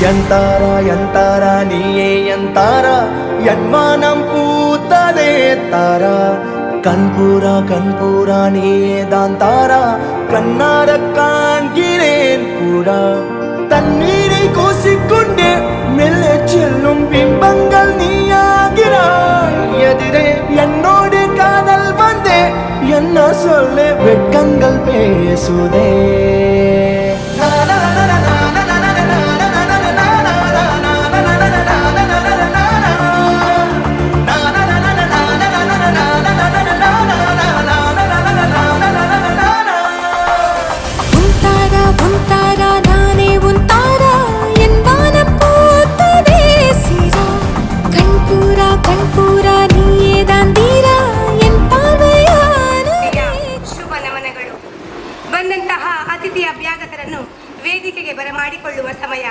ಎಂತಾರ ನೀಯೇ ಎಂತಾರ ಎನ್ಮಾನಂ பூத்ததே தாரா கண்பூரா நீயே தான் தாரா கண்ணார காண்கிறேன் பூரா தண்ணீரை கூசிக்கொண்டே மெல்ல செல்லும் பிம்பங்கள் நீயாகிறாய் எதிரே என்னோடு காதல் வந்தே என்ன சொல்ல வெட்கங்கள் பேசுதே ಬಂದಂತಹ ಅತಿಥಿ ಅಭ್ಯಾಗತರನ್ನು ವೇದಿಕೆಗೆ ಬರಮಾಡಿಕೊಳ್ಳುವ ಸಮಯ.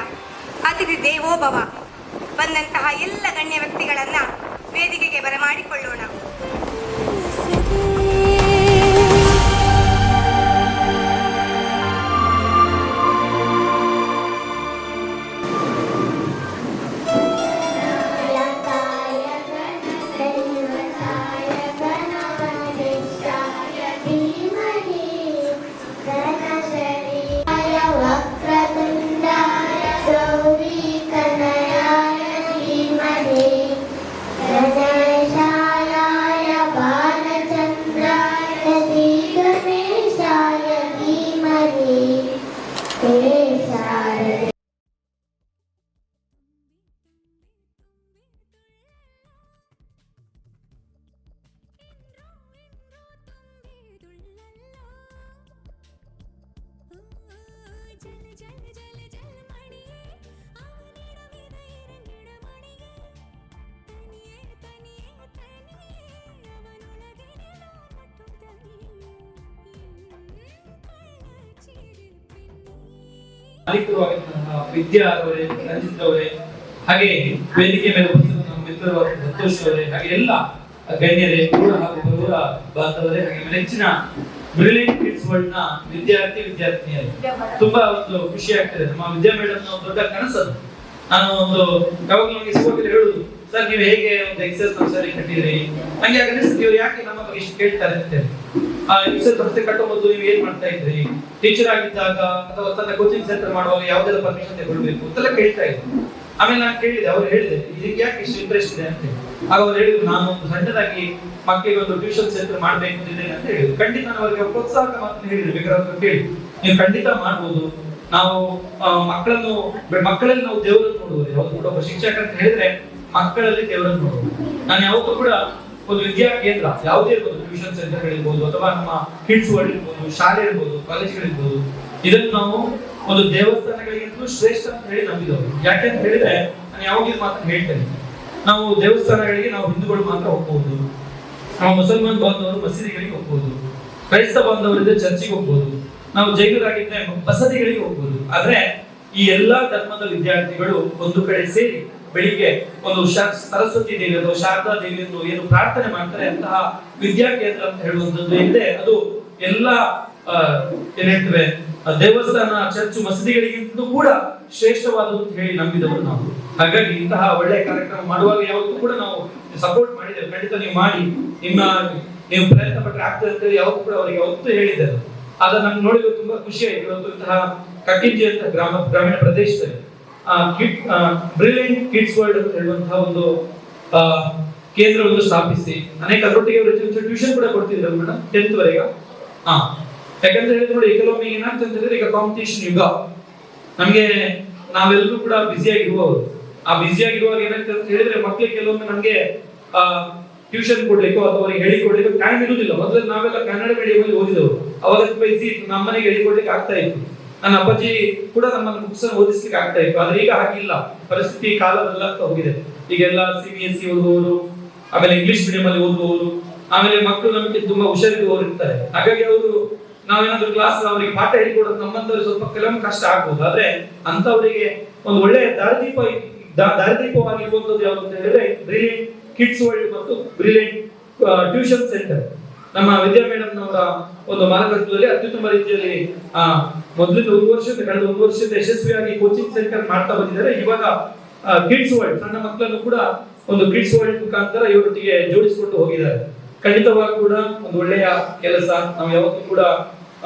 ಅತಿಥಿ ದೇವೋ ಭವ. ಬಂದಂತಹ ಎಲ್ಲ ಗಣ್ಯ ವ್ಯಕ್ತಿಗಳನ್ನ ವೇದಿಕೆಗೆ ಬರಮಾಡಿಕೊಳ್ಳೋಣ. ವಿದ್ಯಾ ಅವರೇ, ರಂಜಿತ್ ಅವರೇ, ಹಾಗೆ ವೇದಿಕೆ ಮೇಲೆ ನಮ್ಮ ಮಿತ್ರರು ಸಂತೋಷ್ ಅವರೇ, ಹಾಗೆ ಎಲ್ಲ ಗಣ್ಯರೇ ಹಾಗೂ ಬರುವ ಬಾಂಧವರೇ, ಹಾಗೆ ನೆಚ್ಚಿನ ಬ್ರಿಲಿಯಂಟ್ ಕಿಡ್ಸ್ ವರ್ಲ್ಡ್ ನ ವಿದ್ಯಾರ್ಥಿನಿಯರು, ತುಂಬಾ ಒಂದು ಖುಷಿ ಆಗ್ತದೆ. ನಮ್ಮ ವಿದ್ಯಾ ಮೇಡಮ್ ನ ದೊಡ್ಡ ಕನಸದು. ನಾನು ಒಂದು ಯಾವಾಗ ನಮಗೆ ಸ್ಕೂಲ್ ಹೇಳುದು, ಸರ್ ನೀವು ಹೇಗೆ ಒಂದು ಎಕ್ಸರ್ಸೈಸ್ ಸರಿ ಕಟ್ಟಿದ್ರಿ, ಹಂಗೆ ಅನಿಸ್ತದೆ ಇವ್ರು ಯಾಕೆ ನಮ್ಮ ಬಗ್ಗೆ ಇಷ್ಟು ಕೇಳ್ತಾರೆ ಅಂತ ಹೇಳಿ. ಆ ಎಕ್ಸರ್ಸೈಸ್ ಪ್ರತಿ ಕಟ್ಟೋ ಮೊದಲು ನೀವು ಏನ್ ಮಾಡ್ತಾ ಇದ್ರಿ, ಟೀಚರ್ ಆಗಿದ್ದಾಗ ಅಥವಾ ತನ್ನ ಕೋಚಿಂಗ್ ಸೆಂಟರ್ ಮಾಡುವಾಗ ಯಾವ್ದೆಲ್ಲ ಪರ್ಮಿಷನ್ ತಗೊಳ್ಬೇಕು ಅಂತೆಲ್ಲ ಕೇಳ್ತಾ ಇದ್ರು. ಆಮೇಲೆ ನಾನು ಕೇಳಿದೆ, ಅವ್ರು ಹೇಳಿದೆ ಇದಕ್ಕೆ ಯಾಕೆ ಇಷ್ಟು ಇಂಟ್ರೆಸ್ಟ್ ಇದೆ ಅಂತ ಹೇಳಿ. ಆಗ ಅವ್ರು ಹೇಳಿದ್ರು, ನಾನು ಒಂದು ಸಣ್ಣದಾಗಿ ಮಕ್ಕಳಿಗೆ ಒಂದು ಟ್ಯೂಷನ್ ಸೆಂಟರ್ ಮಾಡ್ಬೇಕು ಅಂತಿದ್ದೇನೆ ಅಂತ ಹೇಳಿದ್ರು. ಖಂಡಿತ ನಾನು ಅವರಿಗೆ ಪ್ರೋತ್ಸಾಹಕ ಮಾತನ್ನು ಹೇಳಿದ್ರು, ಬೇಕಾದ್ರೆ ಕೇಳಿ ನೀವು ಖಂಡಿತ ಮಾಡ್ಬೋದು. ನಾವು ಮಕ್ಕಳಲ್ಲಿ ನಾವು ದೇವರನ್ನು ನೋಡುವುದು. ಯಾವ್ದು ಕೂಡ ಒಬ್ಬ ಶಿಕ್ಷಕ ಅಂತ ಹೇಳಿದ್ರೆ ಮಕ್ಕಳಲ್ಲಿ ದೇವರನ್ನು ನೋಡುವುದು. ನಾನು ಯಾವತ್ತೂ ಕೂಡ ಒಂದು ವಿದ್ಯಾ ಕೇಂದ್ರ ಯಾವುದೇ ಇರ್ಬೋದು, ಟ್ಯೂಷನ್ ಸೆಂಟರ್ ಗಳಿರ್ಬೋದು ಅಥವಾ ನಮ್ಮ ಕಿಡ್ಸ್ ವರ್ಲ್ಡ್ ಇರ್ಬೋದು, ಶಾಲೆ ಇರ್ಬೋದು, ಕಾಲೇಜ್ಗಳಿರ್ಬೋದು, ಇದನ್ನು ನಾವು ಒಂದು ದೇವಸ್ಥಾನಗಳಿಗಿಂತಲೂ ಶ್ರೇಷ್ಠ ಅಂತ ಹೇಳಿ ನಂಬಿದವರು. ಯಾಕೆ ಅಂತ ಹೇಳಿದ್ರೆ ನಾನು ಯಾವಾಗ ಮಾತನ್ನು ಹೇಳ್ತೇನೆ, ನಾವು ದೇವಸ್ಥಾನಗಳಿಗೆ ನಾವು ಹಿಂದೂಗಳು ಮಾತ್ರ ಹೋಗ್ಬಹುದು, ನಾವು ಮುಸಲ್ಮಾನ್ ಬಾಂಧವರು ಮಸೀದಿಗಳಿಗೆ ಹೋಗ್ಬಹುದು, ಕ್ರೈಸ್ತ ಬಾಂಧವರಿದ್ದ ಚರ್ಚಿಗೆ ಹೋಗ್ಬಹುದು, ನಾವು ಜೈನರಾಗಿದ್ದರೆ ಬಸದಿಗಳಿಗೆ ಹೋಗ್ಬಹುದು. ಆದ್ರೆ ಈ ಎಲ್ಲಾ ಧರ್ಮದ ವಿದ್ಯಾರ್ಥಿಗಳು ಒಂದು ಕಡೆ ಸೇರಿ ಬೆಳಿಗ್ಗೆ ಒಂದು ಸರಸ್ವತಿ ದೇವಿ ಅಥವಾ ಶಾರದಾ ದೇವಿಯನ್ನು ಏನು ಪ್ರಾರ್ಥನೆ ಮಾಡ್ತಾರೆ, ಅಂತಹ ವಿದ್ಯಾ ಕೇಂದ್ರ ಅಂತ ಹೇಳುವಂತದ್ದು ಇದೆ. ಅದು ಎಲ್ಲ ಏನ್ ಹೇಳ್ತೇವೆ ದೇವಸ್ಥಾನ, ಚರ್ಚ್, ಮಸೀದಿಗಳಿಗಿಂತಲೂ ಕೂಡ ಶ್ರೇಷ್ಠವಾದದ್ದು ಅಂತ ಹೇಳಿ ನಂಬಿದವರು ನಾವು. ಹಾಗಾಗಿ ಇಂತಹ ಒಳ್ಳೆಯ ಕಾರ್ಯಕ್ರಮ ಮಾಡುವಾಗ ಯಾವತ್ತೂ ಕೂಡ ನಾವು ಸಪೋರ್ಟ್ ಮಾಡಿದ್ದೇವೆ. ಖಂಡಿತ ನೀವು ಮಾಡಿ, ನೀವು ಪ್ರಯತ್ನ ಪಟ್ಟರೆ ಆಗ್ತದೆ ಅಂತ ಹೇಳಿ ಯಾವತ್ತೂ ಕೂಡ ಅವರಿಗೆ ಯಾವತ್ತೂ ಹೇಳಿದ್ದಾರೆ. ಆಗ ನಮ್ಗೆ ನೋಡಿದ್ರೆ ತುಂಬಾ ಖುಷಿ ಆಯ್ತು. ಇವತ್ತು ಇಂತಹ ಕಕ್ಕಿಂಜಿ ಅಂತ ಗ್ರಾಮೀಣ ಪ್ರದೇಶದಲ್ಲಿ ಬ್ರಿಲಿಯಂಟ್ ಕಿಡ್ಸ್ ವರ್ಲ್ಡ್ ಅಂತ ಹೇಳುವಂತಹ ಒಂದು ಕೇಂದ್ರವನ್ನು ಸ್ಥಾಪಿಸಿ ಅನೇಕ ಅದರೊಟ್ಟಿಗೆ ಟ್ಯೂಷನ್ ಕೂಡ ಕೊಡ್ತಿದ್ರು ಮೇಡಮ್ 10th ವರೆಗೆ. ಯಾಕಂತ ಹೇಳಿದ್ರೆ ನೋಡಿ, ಕೆಲವೊಮ್ಮೆ ಏನಾಗ್ತದೆ ಅಂತ ಹೇಳಿದ್ರೆ ಈಗ ಕಾಂಪಿಟೇಷನ್ ಯುಗ, ನಮ್ಗೆ ನಾವೆಲ್ಲರೂ ಕೂಡ ಬ್ಯುಸಿ ಆಗಿರುವವರು. ಆ ಬ್ಯುಸಿ ಆಗಿರುವಾಗ ಏನಾಗ್ತದೆ ಅಂತ ಹೇಳಿದ್ರೆ ಮಕ್ಕಳಿಗೆ ಕೆಲವೊಮ್ಮೆ ನಮ್ಗೆ ಟ್ಯೂಷನ್ ಕೊಡ್ಲಿಕ್ಕೋ ಅಥವಾ ಅವರಿಗೆ ಹೇಳಿಕೊಡ್ಲಿಕ್ಕೆ ಟೈಮ್ ಇರುವುದಿಲ್ಲ. ಮೊದಲು ನಾವೆಲ್ಲ ಕನ್ನಡ ಮೀಡಿಯಂ ಅಲ್ಲಿ ಓದಿದವರು, ಅವಾಗ ತುಂಬಾ ಈಸಿ ಇತ್ತು, ನಮ್ಮನೆಗೆ ಹೇಳಿಕೊಡ್ಲಿಕ್ಕೆ ಆಗ್ತಾ ಇತ್ತು. ನನ್ನ ಅಪ್ಪಾಜಿ ಕೂಡ ನಮ್ಮನ್ನು ಬುಕ್ಸ್ ಓದಿಸ್ಲಿಕ್ಕೆ ಆಗ್ತಾ ಇತ್ತು. ಆದ್ರೆ ಈಗ ಹಾಗಿಲ್ಲ, ಪರಿಸ್ಥಿತಿ ಕಾಲ ಬದಲಾಗ್ತಾ ಹೋಗಿದೆ. ಈಗೆಲ್ಲ CBSE ಓದುವವರು, ಆಮೇಲೆ ಇಂಗ್ಲಿಷ್ ಮೀಡಿಯಂ ಅಲ್ಲಿ ಓದುವವರು, ಆಮೇಲೆ ಮಕ್ಕಳು ನಮಗೆ ತುಂಬಾ ಹುಷಾರಿರುವವರು ಇರ್ತಾರೆ. ಹಾಗಾಗಿ ಅವರು ನಾವೇನಾದ್ರೂ ಕ್ಲಾಸ್ ಅವರಿಗೆ ಪಾಠ ಹೇಳಿಕೊಡೋದು ನಮ್ಮಂತವ್ರಿಗೆ ಸ್ವಲ್ಪ ಕೆಲವೊಮ್ಮೆ ಕಷ್ಟ ಆಗ್ಬೋದು. ಆದ್ರೆ ಅಂತವರಿಗೆ ಒಂದು ಒಳ್ಳೆಯ ದಾರಿದೀಪವಾಗಿರುವಂತದ್ದು ಯಾವುದು ಅಂತ ಹೇಳಿದ್ರೆ ಬ್ರಿಲಿಯಂಟ್ ಕಿಡ್ಸ್ ವರ್ಲ್ಡ್ ಮತ್ತು ಬ್ರಿಲಿಯಂಟ್ ಟ್ಯೂಷನ್ ಸೆಂಟರ್. ನಮ್ಮ ವಿದ್ಯಾ ಮೇಡಮ್ ಅವರ ಒಂದು ಮಾರ್ಗದರ್ಶನದಲ್ಲಿ ಅತ್ಯುತ್ತಮ ರೀತಿಯಲ್ಲಿ ಮೊದಲಿಂದ ಕಳೆದ ಒಂದು ವರ್ಷದಿಂದ ಯಶಸ್ವಿಯಾಗಿ ಕೋಚಿಂಗ್ ಸೆಂಟರ್ ಮಾಡ್ತಾ ಬಂದಿದ್ದಾರೆ. ಇವಾಗ ಕಿಡ್ಸ್ ವರ್ಲ್ಡ್ ಸಣ್ಣ ಮಕ್ಕಳನ್ನು ಕೂಡ ಒಂದು ಕಿಡ್ಸ್ ವರ್ಲ್ಡ್ ಮುಖಾಂತರ ಇವರೊಟ್ಟಿಗೆ ಜೋಡಿಸಿಕೊಂಡು ಹೋಗಿದ್ದಾರೆ. ಖಂಡಿತವಾಗಿ ಕೂಡ ಒಂದು ಒಳ್ಳೆಯ ಕೆಲಸ. ನಾವು ಯಾವತ್ತೂ ಕೂಡ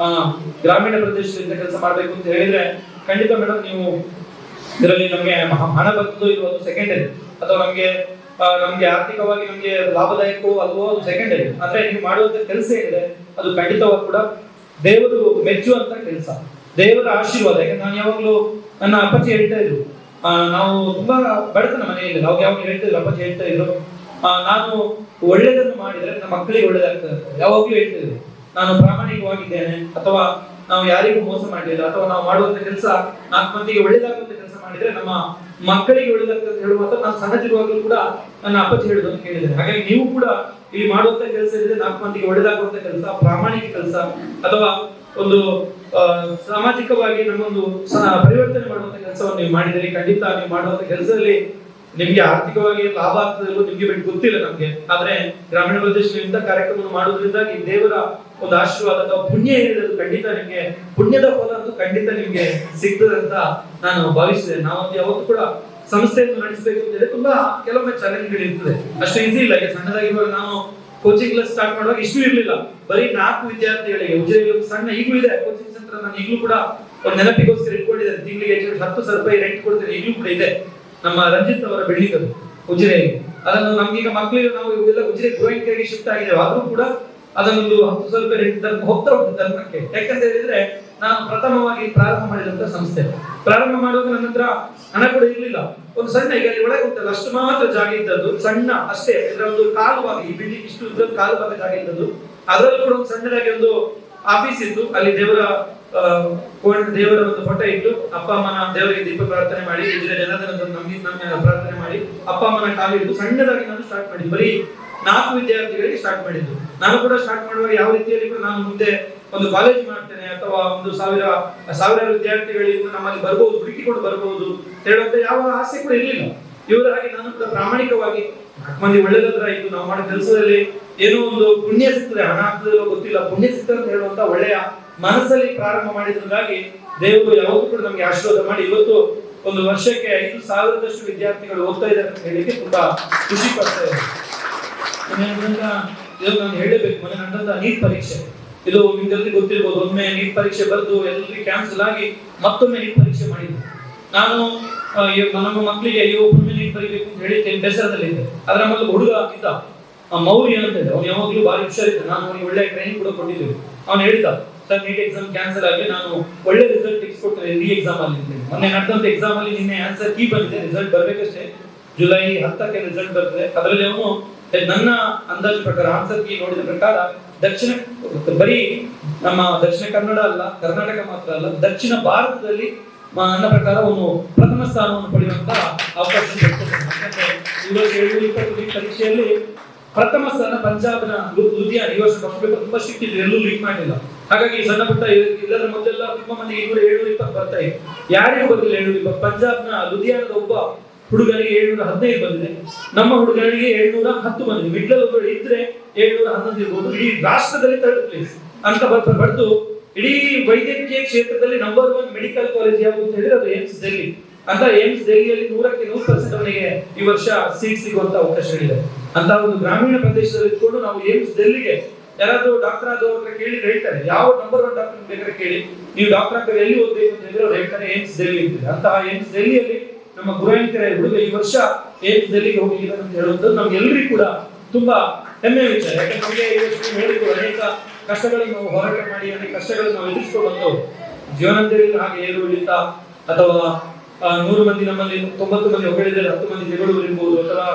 ಗ್ರಾಮೀಣ ಪ್ರದೇಶದಿಂದ ಕೆಲಸ ಮಾಡಬೇಕು ಅಂತ ಹೇಳಿದ್ರೆ ಖಂಡಿತ ಮೇಡಮ್ ನೀವು ಇದರಲ್ಲಿ ನಮಗೆ ಹಣ ಬರ್ತದೋ ಇರುವ ಸೆಕೆಂಡರಿ, ಅಥವಾ ನಮ್ಗೆ ಆರ್ಥಿಕವಾಗಿ ನಮ್ಗೆ ಲಾಭದಾಯಕವೋ ಅಲ್ವೋ ಅದು ಸೆಕೆಂಡರಿ. ಅಂದ್ರೆ ನೀವು ಮಾಡುವಂತ ಕೆಲಸ ಏನಿದೆ ಅದು ಖಂಡಿತವಾಗಿ ಕೂಡ ದೇವರು ಮೆಚ್ಚುವಂತ ಕೆಲಸ, ದೇವರ ಆಶೀರ್ವಾದ. ಯಾಕಂದ್ರೆ ನಾನು ಯಾವಾಗ್ಲೂ ನನ್ನ ಅಪ್ಪಾಜಿ ಹೇಳ್ತಾ ಇದ್ರು, ನಾವು ತುಂಬಾ ಬಡತನ ಮನೆಯಲ್ಲಿ ನಾವು ಯಾವಾಗ ಹೇಳ್ತಾ ಇದ್ರು, ಅಪ್ಪಾಜಿ ಹೇಳ್ತಾ ಇದ್ರು, ನಾನು ಒಳ್ಳೆದನ್ನು ಮಾಡಿದ್ರೆ ನಮ್ಮ ಮಕ್ಕಳಿಗೆ ಒಳ್ಳೇದಾಗ್ತದೆ. ಯಾವಾಗ್ಲೂ ಹೇಳ್ತಿದ್ರು ನಾನು ಪ್ರಾಮಾಣಿಕವಾಗಿದ್ದೇನೆ, ಅಥವಾ ನಾವು ಯಾರಿಗೂ ಮೋಸ ಮಾಡಲಿಲ್ಲ, ಅಥವಾ ನಾವು ಮಾಡುವಂತ ಕೆಲಸ 4 ಮಂದಿಗೆ ಒಳ್ಳೇದಾಗುವಂತ ಕೆಲಸ ಮಾಡಿದ್ರೆ ನಮ್ಮ ಮಕ್ಕಳಿಗೆ ಒಳ್ಳೇದಾಗ್ತದೆ ಹೇಳುವಂತ ನಾನು ಸಣ್ಣದಿರುವಾಗಲೂ ಕೂಡ ನನ್ನ ಅಪ್ಪಾಜಿ ಹೇಳುದನ್ನು ಕೇಳಿದ್ದೇನೆ. ಹಾಗಾಗಿ ನೀವು ಕೂಡ ಇಲ್ಲಿ ಮಾಡುವಂತ ಕೆಲಸ ಇದೆ 4 ಮಂದಿಗೆ ಒಳ್ಳೇದಾಗುವಂತ ಕೆಲಸ, ಪ್ರಾಮಾಣಿಕ ಕೆಲಸ, ಅಥವಾ ಒಂದು ಸಾಮಾಜಿಕವಾಗಿ ನಮ್ಮೊಂದು ಪರಿವರ್ತನೆ ಮಾಡುವಂತ ಕೆಲಸವನ್ನು ನೀವು ಮಾಡಿದರೆ ಖಂಡಿತ ನೀವು ಮಾಡುವಂತ ಕೆಲಸದಲ್ಲಿ ನಿಮ್ಗೆ ಆರ್ಥಿಕವಾಗಿ ಲಾಭ ಆಗ್ತದಲ್ಲೋ ನಿಮ್ಗೆ ಗೊತ್ತಿಲ್ಲ ನಮ್ಗೆ. ಆದ್ರೆ ಗ್ರಾಮೀಣ ಪ್ರದೇಶದಿಂದ ಕಾರ್ಯಕ್ರಮ ಮಾಡುವುದರಿಂದಾಗಿ ದೇವರ ಒಂದು ಆಶೀರ್ವಾದ ಅಥವಾ ಪುಣ್ಯ ಏನಿದೆ ಅದು ಖಂಡಿತ ನಿಮ್ಗೆ, ಪುಣ್ಯದ ಫಲ ಅಂತೂ ಖಂಡಿತ ನಿಮ್ಗೆ ಸಿಗ್ತದೆ ಅಂತ ನಾನು ಭಾವಿಸಿದ್ದೇನೆ. ನಾವೊಂದು ಯಾವತ್ತೂ ಕೂಡ ಸಂಸ್ಥೆಯನ್ನು ನಡೆಸಬೇಕು ಅಂತ ಹೇಳಿ ತುಂಬಾ ಕೆಲವೊಮ್ಮೆ ಚಾಲೆಂಜ್ಗಳು ಇರ್ತದೆ, ಅಷ್ಟು ಈಸಿ ಇಲ್ಲ. ಈಗ ಸಣ್ಣದಾಗಿರುವಾಗ ನಾನು ಕೋಚಿಂಗ್ ಕ್ಲಾಸ್ ಸ್ಟಾರ್ಟ್ ಮಾಡುವಾಗ ಇಷ್ಟು ಇರ್ಲಿಲ್ಲ, ಬರೀ 4 ವಿದ್ಯಾರ್ಥಿಗಳಿಗೆ ಉಜಿರೆಯಲ್ಲಿ ಸಣ್ಣ ಈಗಲೂ ಇದೆ ಕೋಚಿಂಗ್ ಸೆಂಟರ್. ನಾನು ಈಗಲೂ ಕೂಡ ಒಂದು ನೆನಪಿಗೋಸ್ಕರ ಇಟ್ಕೊಂಡಿದ್ದೇನೆ, ತಿಂಗಳಿಗೆ 10,000 ರೂಪಾಯಿ ರೆಂಟ್ ಕೊಡ್ತೇನೆ, ಈಗಲೂ ಕೂಡ ಇದೆ. ನಮ್ಮ ರಂಜಿತ್ ಅವರ ಬಿಲ್ಡಿಂಗ್ ಅದು ಉಜಿರೆಗೆ. ಅದನ್ನು ನಮ್ಗೀಗ ಮಕ್ಕಳಿಗೆ ನಾವು ಇವೆಲ್ಲ ಉಜಿರೆ ಗೋಯಿಂಗ್ ಶಿಫ್ಟ್ ಆಗಿದ್ದೇವೆ, ಆದ್ರೂ ಕೂಡ ಅದನ್ನೊಂದು 10,000 ರೂಪಾಯಿ ರೆಂಟ್ ಹೋಗ್ತಾ ಉಂಟು ಧರ್ಮಕ್ಕೆ. ಯಾಕಂತ ಹೇಳಿದ್ರೆ ನಾನು ಪ್ರಥಮವಾಗಿ ಪ್ರಾರಂಭ ಮಾಡಿದಂತ ಸಂಸ್ಥೆ. ಪ್ರಾರಂಭ ಮಾಡುವಾಗ ನನ್ನ ಹತ್ರ ಹಣ ಕೂಡ ಇರ್ಲಿಲ್ಲ. ಒಂದು ಸಣ್ಣ, ಈಗ ಅಲ್ಲಿ ಒಳಗೆ ಉಂಟಲ್ಲ ಅಷ್ಟು ಮಾತ್ರ ಜಾಗ ಇದ್ದದ್ದು, ಸಣ್ಣ ಅಷ್ಟೇ. ಇದರ ಒಂದು ಕಾಲು ಭಾಗ, ಈ ಬಿಲ್ಡಿಂಗ್ ಇಷ್ಟು ಉದ್ದದ ಕಾಲು ಭಾಗ ಜಾಗ ಇದ್ದದ್ದು. ಅದರಲ್ಲೂ ಕೂಡ ಒಂದು ಸಣ್ಣದಾಗಿ ಒಂದು ಆಫೀಸ್ ಇತ್ತು. ಅಲ್ಲಿ ದೇವರ ಒಂದು ಫೋಟೋ ಇಟ್ಟು ಅಪ್ಪ ಅಮ್ಮನ ದೇವರಿಗೆ ದೀಪ ಪ್ರಾರ್ಥನೆ ಮಾಡಿ, ಇದರ ಜನರ ನಮ್ಮ ಪ್ರಾರ್ಥನೆ ಮಾಡಿ ಅಪ್ಪ ಅಮ್ಮನ ಕಾಲು ಇಟ್ಟು ಸಣ್ಣದಾಗಿ ನಾನು ಸ್ಟಾರ್ಟ್ ಮಾಡಿ ಬರೀ 4 ವಿದ್ಯಾರ್ಥಿಗಳಿಗೆ ಸ್ಟಾರ್ಟ್ ಮಾಡಿದ್ದು. ನಾನು ಕೂಡ ಸ್ಟಾರ್ಟ್ ಮಾಡುವಾಗ ಯಾವ ರೀತಿಯಲ್ಲಿ ಕೂಡ ನಾನು ಮುಂದೆ ಒಂದು ಕಾಲೇಜ್ ಮಾಡ್ತೇನೆ ಅಥವಾ ಒಂದು ಸಾವಿರಾರು ವಿದ್ಯಾರ್ಥಿಗಳಿಂದ ನಮ್ಮಲ್ಲಿ ಬರ್ಬಹುದು, ಹುಡುಕಿಕೊಂಡು ಬರ್ಬಹುದು ಹೇಳುವಂತ ಯಾವ ಆಸೆ ಕೂಡ ಇರಲಿಲ್ಲ. ಇವರ ಹಾಗೆ ನಾನು ಕೂಡ ಪ್ರಾಮಾಣಿಕವಾಗಿ 4 ಮಂದಿ ಒಳ್ಳೆದಾದ್ರೆ ಆಯ್ತು, ನಾವು ಮಾಡೋ ಕೆಲಸದಲ್ಲಿ ಏನೋ ಒಂದು ಪುಣ್ಯ ಸಿಗ್ತದೆ, ಹಣ ಆಗ್ತದೆ ಗೊತ್ತಿಲ್ಲ, ಪುಣ್ಯ ಸಿಗ್ತದೆ ಅಂತ ಹೇಳುವಂತ ಒಳ್ಳೆಯ ಮನಸ್ಸಲ್ಲಿ ಪ್ರಾರಂಭ ಮಾಡಿದ್ರಿಂದಾಗಿ ದೇವರು ಯಾವತ್ತೂ ಕೂಡ ನಮ್ಗೆ ಆಶೀರ್ವಾದ ಮಾಡಿ ಇವತ್ತು ಒಂದು ವರ್ಷಕ್ಕೆ 5,000ದಷ್ಟು ವಿದ್ಯಾರ್ಥಿಗಳು ಓದ್ತಾ ಇದ್ದಾರೆ ಅಂತ ಹೇಳಿಕ್ಕೆ ತುಂಬಾ ಖುಷಿ ಪಡ್ತಾ ಇದೆ. ಇದು ನಾನು ಹೇಳಬೇಕು, ಮೊನ್ನೆ ನಡೆದಂತ ನೀಟ್ ಪರೀಕ್ಷೆ, ಇದು ನಿಮ್ಗೆಲ್ಲರಿಗೂ ಗೊತ್ತಿರ್ಬೋದು. ಒಮ್ಮೆ ನೀಟ್ ಪರೀಕ್ಷೆ ಬರೆದು ಎಲ್ಲರಿಗೂ ಕ್ಯಾನ್ಸಲ್ ಆಗಿ ಮತ್ತೊಮ್ಮೆ ನೀಟ್ ಪರೀಕ್ಷೆ ಮಾಡಿದ್ರು. ನಾನು ನಮ್ಮ ಮಕ್ಕಳಿಗೆ ಒಮ್ಮೆ ನೀಟ್ ಬರೀಬೇಕು ಅಂತ ಹೇಳಿ ಬೇಸರದಲ್ಲಿದ್ದೆ. ಆದ್ರೆ ನಮ್ಮಲ್ಲಿ ಹುಡುಗ ಇದ್ದ ಮೌರ್ಯ ಅಂತ ಇದೆ, ಅವ್ನು ಯಾವಾಗಲೂ ಭಾರಿ ಹುಷಾರಿದ್ದ. ನಾನು ಅವನಿಗೆ ಒಳ್ಳೆ ಟ್ರೈನಿಂಗ್ ಕೂಡ ಕೊಟ್ಟಿದ್ದೇವೆ. ಅವ್ನು ಹೇಳಿದ, ಸರ್ ನೀಟ್ ಎಕ್ಸಾಮ್ ಕ್ಯಾನ್ಸಲ್ ಆಗಿ ನಾನು ಒಳ್ಳೆ ರಿಸಲ್ಟ್ ತೆಗೆಸ್ಕೊಡ್ತೇನೆ ಈ ಎಕ್ಸಾಮ್ ಅಲ್ಲಿ. ಮೊನ್ನೆ ನಡೆದಂತ ಎಕ್ಸಾಮ್ ಅಲ್ಲಿ ನಿನ್ನೆ ಆನ್ಸರ್ ಕೀ ಬಂದಿದೆ, ರಿಸಲ್ಟ್ ಬರ್ಬೇಕಷ್ಟೇ, ಜುಲೈ 10ಕ್ಕೆ ರಿಸಲ್ಟ್ ಬರ್ತದೆ. ಅದರಲ್ಲಿ ಅವನು ನನ್ನ ಅಂದಾಜು ಪ್ರಕಾರ ಆನ್ಸರ್ ಕೀ ನೋಡಿದ ಪ್ರಕಾರ ಬರೀ ನಮ್ಮ ದಕ್ಷಿಣ ಕನ್ನಡ ಅಲ್ಲ, ಕರ್ನಾಟಕ ಮಾತ್ರ ಅಲ್ಲ, ದಕ್ಷಿಣ ಭಾರತದಲ್ಲಿ ನನ್ನ ಪ್ರಕಾರ ಅವನು ಪ್ರಥಮ ಸ್ಥಾನವನ್ನು ಪಡೆಯುವಂತ ಅವಕಾಶ ಸಿಗ್ತದೆ. 720 ಪರೀಕ್ಷೆಯಲ್ಲಿ ಪ್ರಥಮ ಸ್ಥಾನ ಪಂಜಾಬ್ನ ಲುಧಿಯಾನ. ಈ ವರ್ಷ ಪೇಪರ್ ತುಂಬಾ ಸ್ಟ್ರಿಕ್ಟ್ ಇತ್ತು, ಎಲ್ಲೂ ಲೀಕ್ ಮಾಡಿಲ್ಲ. ಹಾಗಾಗಿ ಸಣ್ಣ ಪುಟ್ಟ ಎಲ್ಲರ ಮೊದಲೆಲ್ಲ ತುಂಬಾ ಮಂದಿ 720 ಬರ್ತಾ ಇದೆ, ಯಾರಿಗೂ ಬರಲಿಲ್ಲ 720. ಪಂಜಾಬ್ನ ಲುಧಿಯಾನದ ಒಬ್ಬ ಹುಡುಗನಿಗೆ 715 ಬಂದಿದೆ, ನಮ್ಮ ಹುಡುಗನಿಗೆ 710 ಬಂದಿದೆ. ಮಿಡ್ಲ್ ಒಬ್ಬರು ಇದ್ರೆ 711 ಇರ್ಬೋದು. ಇಡೀ ರಾಷ್ಟ್ರದಲ್ಲಿ 3rd ಪ್ಲೇಸ್ ಅಂತ ಬರೆದು ಇಡೀ ವೈದ್ಯಕೀಯ ಕ್ಷೇತ್ರದಲ್ಲಿ ನಂಬರ್ 1 ಮೆಡಿಕಲ್ ಕಾಲೇಜ್ ಯಾವುದು ಅಂತ ಹೇಳಿದ್ರೆ ಅದು ಏಮ್ಸ್ ಡೆಲ್ಲಿ ಅಂತ. ಏಮ್ಸ್ ಡೆಲ್ಲಿಯಲ್ಲಿ 100% ಅವನಿಗೆ ಈ ವರ್ಷ ಸೀಟ್ ಸಿಗುವಂತ ಅವಕಾಶಗಳಿದೆ. ಅಂತ ಒಂದು ಗ್ರಾಮೀಣ ಪ್ರದೇಶದಲ್ಲಿ ಇಟ್ಕೊಂಡು ನಾವು ಏಮ್ಸ್ ಡೆಲ್ಲಿಗೆ ಯಾರಾದ್ರೂ ಡಾಕ್ಟರ್ ಆದವ್ರ ಕೇಳಿದ್ರೆ ಹೇಳ್ತಾರೆ, ಯಾವ ನಂಬರ್ 1 ಡಾಕ್ಟರ್ ಬೇಕಾದ್ರೆ ಕೇಳಿ, ನೀವು ಡಾಕ್ಟರ್ ಆಗ ಎಲ್ಲಿ ಓದ್ಬೇಕು ಅಂತ ಹೇಳಿದ್ರೆ ಅವ್ರು ಹೇಳ್ತಾರೆ ಏಮ್ಸ್ ಡೆಲ್ಲಿ ಅಂತ. ಅಂತಹ ಏಮ್ಸ್ ಡೆಲ್ಲಿಯಲ್ಲಿ ನಮ್ಮ ಗುರುವಂತರ ಹುಡುಗ ಈ ವರ್ಷ ಏಮ್ಸ್ ಡೆಲ್ಲಿಗೆ ಹೋಗಿದ್ದಾರೆ ಅಂತ ಹೇಳುವಂಥದ್ದು ನಮ್ಗೆಲ್ಲರಿಗೂ ಕೂಡ ತುಂಬಾ ಹೆಮ್ಮೆ ವಿಚಾರ. ಯಾಕಂದ್ರೆ ನಮಗೆ ಈ ವರ್ಷ ಹೇಳಿದ್ರು ಅನೇಕ ಕಷ್ಟಗಳನ್ನು ನಾವು ಹೋರಾಟ ಮಾಡಿ, ಅನೇಕ ಕಷ್ಟಗಳನ್ನು ನಾವು ಎದುರಿಸ್ಕೊಂಡು ಬಂದವು. ಜೀವನದಲ್ಲಿ ಹಾಗೆ ಏರು ಇಳಿತ ಅಥವಾ 100 ಮಂದಿ ನಮ್ಮಲ್ಲಿ 90 ಮಂದಿ ಹೊಗಳಿದ್ರೆ 10 ಮಂದಿ ಜಗಳೂರು ಇರ್ಬೋದು, ಅಥವಾ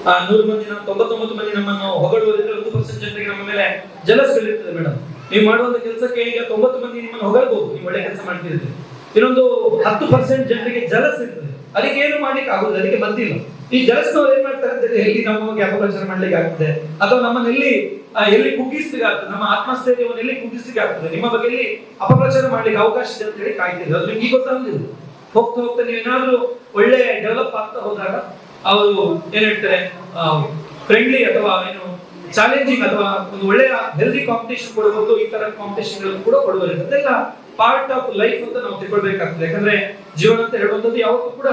100 ಮಂದಿ 99 ಮಂದಿ ನಮ್ಮನ್ನು ಹೊಗಳುವುದಿದ್ರೆ 1% ಜನರಿಗೆ ನಮ್ಮ ಮೇಲೆ ಜಲಸ್ಗಳಿರ್ತದೆ. ಮೇಡಮ್, ನೀವು ಮಾಡುವಂತ ಕೆಲಸಕ್ಕೆ ಈಗ 90 ಮಂದಿ ನಿಮ್ಮನ್ನು ಹೊಗಳ್ಬಹುದು, ನೀವು ಒಳ್ಳೆ ಕೆಲಸ ಮಾಡ್ತಿದ್ರೆ. ಇನ್ನೊಂದು 10% ಜನರಿಗೆ ಜಲಸ್ ಇರ್ತದೆ, ಅದಕ್ಕೆ ಏನು ಮಾಡ್ಲಿಕ್ಕೆ ಆಗುದಿಲ್ಲ, ಅದಕ್ಕೆ ಬಂದಿಲ್ಲ. ಈ ಜಲಸ್ನವ್ರು ಏನ್ ಮಾಡ್ತಾರೆ ಅಂತ ಹೇಳಿ ಎಲ್ಲಿ ನಮಗೆ ಅಪಪ್ರಚಾರ ಮಾಡ್ಲಿಕ್ಕೆ ಆಗ್ತದೆ, ಅಥವಾ ನಮ್ಮನ್ನು ಎಲ್ಲಿ ಕುಗ್ಗಿಸ್ಲಿಕ್ಕೆ ಆಗ್ತದೆ, ನಮ್ಮ ಆತ್ಮಸ್ಥೈರ್ಯವನ್ನು ಎಲ್ಲಿ ಕುಗ್ಗಿಸ್ಲಿಕ್ಕೆ ಆಗ್ತದೆ, ನಿಮ್ಮ ಬಗ್ಗೆ ಎಲ್ಲಿ ಅಪಪ್ರಚಾರ ಮಾಡ್ಲಿಕ್ಕೆ ಅವಕಾಶ ಇದೆ ಅಂತ ಹೇಳಿ ಕಾಯ್ತಿದ್ರು. ಅದು ನಿಮ್ಗೆ ಗೊತ್ತಾಗುದಿಲ್ಲ. ಹೋಗ್ತಾ ಹೋಗ್ತಾ ನೀವೇನಾದ್ರೂ ಒಳ್ಳೆ ಡೆವಲಪ್ ಆಗ್ತಾ ಹೋದಾಗ ಅವರು ಏನ್ ಹೇಳ್ತಾರೆ, ಫ್ರೆಂಡ್ಲಿ ಅಥವಾ ಏನು ಚಾಲೆಂಜಿಂಗ್ ಅಥವಾ ಒಂದು ಒಳ್ಳೆಯ ಹೆಲ್ದಿ ಕಾಂಪಿಟೇಷನ್ ಕೊಡಬಹುದು, ಈ ತರ ಕಾಂಪಿಟೇಷನ್ ಗಳನ್ನು ಕೂಡ ಕೊಡುವರಿದೆ. ಅದೆಲ್ಲ ಪಾರ್ಟ್ ಆಫ್ ಲೈಫ್ ಅಂತ ನಾವು ತಿಳ್ಕೊಳ್ಬೇಕಾಗ್ತದೆ. ಯಾಕಂದ್ರೆ ಜೀವನ ಅಂತ ಹೇಳುವಂಥದ್ದು ಯಾವತ್ತೂ ಕೂಡ